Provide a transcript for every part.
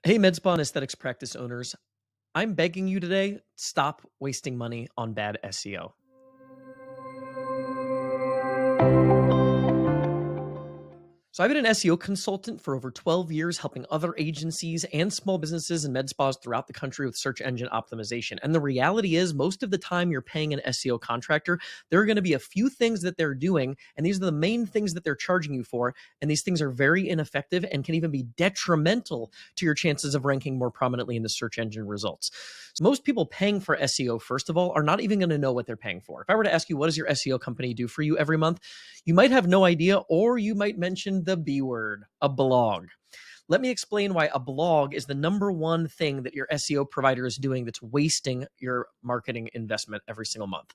Hey, med spa and aesthetics practice owners, I'm begging you today, stop wasting money on bad SEO. So I've been an SEO consultant for over 12 years, helping other agencies and small businesses and med spas throughout the country with search engine optimization. And the reality is, most of the time you're paying an SEO contractor, there are going to be a few things that they're doing, and these are the main things that they're charging you for. And these things are very ineffective and can even be detrimental to your chances of ranking more prominently in the search engine results. So most people paying for SEO, first of all, are not even going to know what they're paying for. If I were to ask you, what does your SEO company do for you every month? You might have no idea, or you might mention the B word, a blog. Let me explain why a blog is the number one thing that your SEO provider is doing that's wasting your marketing investment every single month.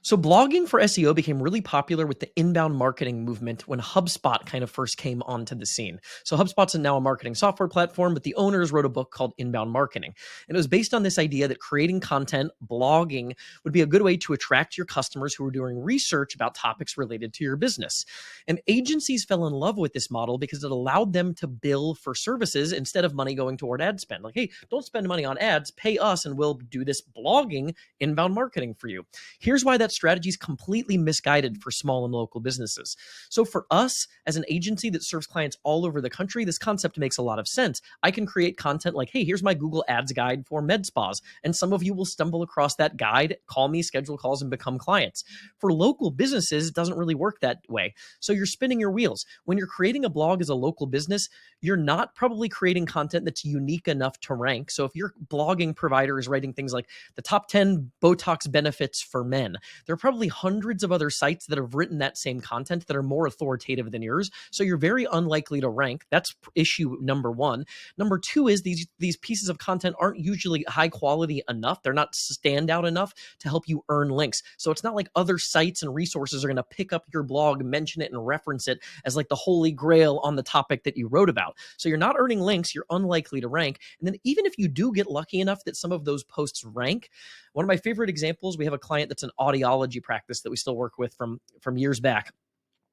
So blogging for SEO became really popular with the inbound marketing movement when HubSpot kind of first came onto the scene. So HubSpot's now a marketing software platform, but the owners wrote a book called Inbound Marketing. And it was based on this idea that creating content, blogging, would be a good way to attract your customers who are doing research about topics related to your business. And agencies fell in love with this model because it allowed them to bill for services instead of money going toward ad spend. Like, hey, don't spend money on ads, pay us and we'll do this blogging inbound marketing for you. Here's why that strategy is completely misguided for small and local businesses. So for us as an agency that serves clients all over the country, this concept makes a lot of sense. I can create content like, hey, here's my Google Ads guide for med spas. And some of you will stumble across that guide, call me, schedule calls, and become clients. For local businesses, it doesn't really work that way. So you're spinning your wheels. When you're creating a blog as a local business, you're not probably creating content that's unique enough to rank. So if your blogging provider is writing things like the top 10 Botox benefits for men, there are probably hundreds of other sites that have written that same content that are more authoritative than yours. So you're very unlikely to rank. That's issue number one. Number two is these pieces of content aren't usually high quality enough. They're not standout enough to help you earn links. So it's not like other sites and resources are going to pick up your blog, mention it, and reference it as like the holy grail on the topic that you wrote about. So you're not earning links. You're unlikely to rank. And then even if you do get lucky enough that some of those posts rank, one of my favorite examples, we have a client that's an audiology practice that we still work with from years back.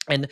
And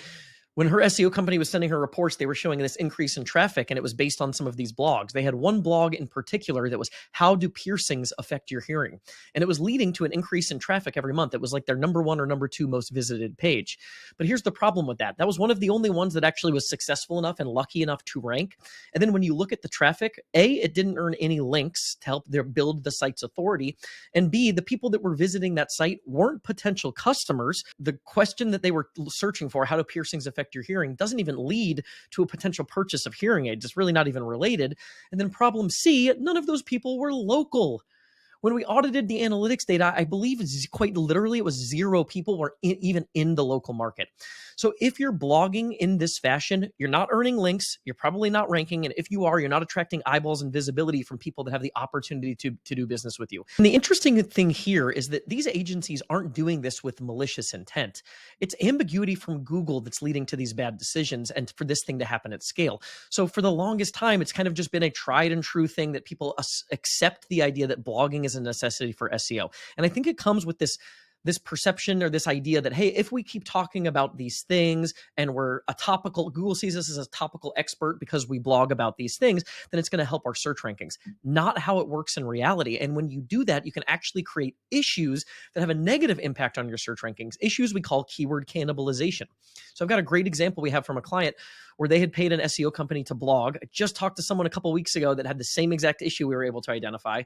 when her SEO company was sending her reports, they were showing this increase in traffic, and it was based on some of these blogs. They had one blog in particular that was, how do piercings affect your hearing? And it was leading to an increase in traffic every month. It was like their number one or number two most visited page. But here's the problem with that. That was one of the only ones that actually was successful enough and lucky enough to rank. And then when you look at the traffic, A, it didn't earn any links to help build the site's authority. And B, the people that were visiting that site weren't potential customers. The question that they were searching for, how do piercings affect your hearing, doesn't even lead to a potential purchase of hearing aids. It's really not even related. And then problem C, none of those people were local. When we audited the analytics data, I believe quite literally it was 0 people were even in the local market. So if you're blogging in this fashion, you're not earning links, you're probably not ranking, and if you are, you're not attracting eyeballs and visibility from people that have the opportunity to do business with you. And the interesting thing here is that these agencies aren't doing this with malicious intent. It's ambiguity from Google that's leading to these bad decisions and for this thing to happen at scale. So for the longest time, it's kind of just been a tried and true thing that people accept the idea that blogging is a necessity for SEO. And I think it comes with this perception or this idea that, hey, if we keep talking about these things and we're a topical, Google sees us as a topical expert because we blog about these things, then it's going to help our search rankings. Not how it works in reality. And when you do that, you can actually create issues that have a negative impact on your search rankings, issues we call keyword cannibalization. So I've got a great example we have from a client where they had paid an SEO company to blog. I just talked to someone a couple of weeks ago that had the same exact issue we were able to identify.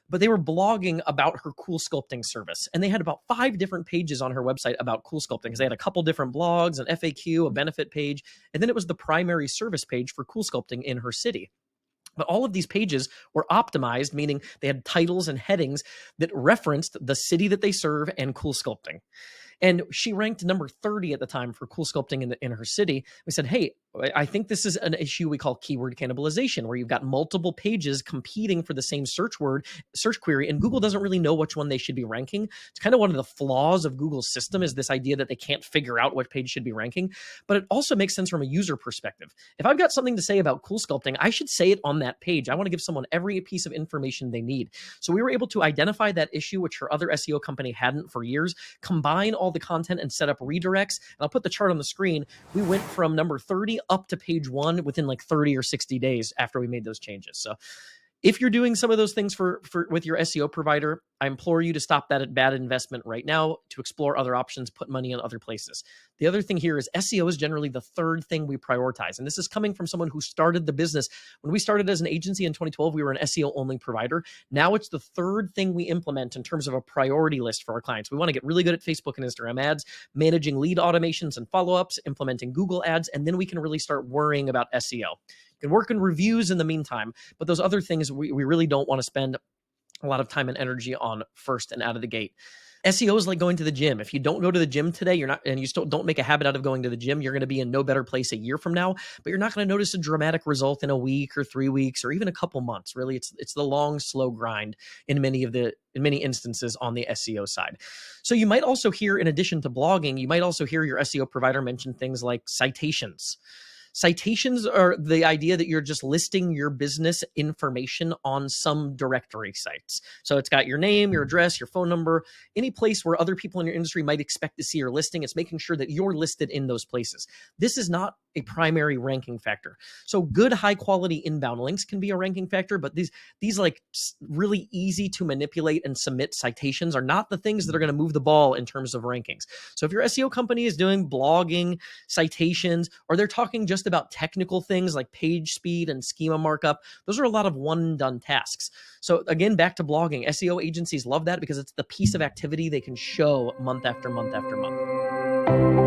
But they were blogging about her cool sculpting service. And they had about 5 different pages on her website about cool sculpting because they had a couple different blogs, an FAQ, a benefit page, and then it was the primary service page for cool sculpting in her city. But all of these pages were optimized, meaning they had titles and headings that referenced the city that they serve and cool sculpting. And she ranked number 30 at the time for cool sculpting in her city. We said, hey, I think this is an issue we call keyword cannibalization, where you've got multiple pages competing for the same search query, and Google doesn't really know which one they should be ranking. It's kind of one of the flaws of Google's system is this idea that they can't figure out what page should be ranking. But it also makes sense from a user perspective. If I've got something to say about cool sculpting, I should say it on that page. I want to give someone every piece of information they need. So we were able to identify that issue, which her other SEO company hadn't for years, combine all the content and set up redirects. And I'll put the chart on the screen. We went from number 30 up to page one within like 30 or 60 days after we made those changes. So if you're doing some of those things for with your SEO provider, I implore you to stop that bad investment right now, to explore other options, put money in other places. The other thing here is SEO is generally the third thing we prioritize. And this is coming from someone who started the business. When we started as an agency in 2012, we were an SEO only provider. Now it's the third thing we implement in terms of a priority list for our clients. We want to get really good at Facebook and Instagram ads, managing lead automations and follow-ups, implementing Google ads, and then we can really start worrying about SEO. You can work in reviews in the meantime, but those other things we really don't want to spend a lot of time and energy on first and out of the gate. SEO is like going to the gym. If you don't go to the gym today, you're not, and you still don't make a habit out of going to the gym, you're going to be in no better place a year from now, but you're not going to notice a dramatic result in a week or 3 weeks or even a couple months. Really, it's the long, slow grind in many instances on the SEO side. So you might also hear, in addition to blogging, you might also hear your SEO provider mention things like citations. Citations are the idea that you're just listing your business information on some directory sites. So it's got your name, your address, your phone number, any place where other people in your industry might expect to see your listing. It's making sure that you're listed in those places. This is not a primary ranking factor. So good high quality inbound links can be a ranking factor, but these like really easy to manipulate and submit citations are not the things that are going to move the ball in terms of rankings. So if your SEO company is doing blogging, citations, or they're talking just about technical things like page speed and schema markup, those are a lot of one and done tasks. So again, back to blogging, SEO agencies love that because it's the piece of activity they can show month after month after month.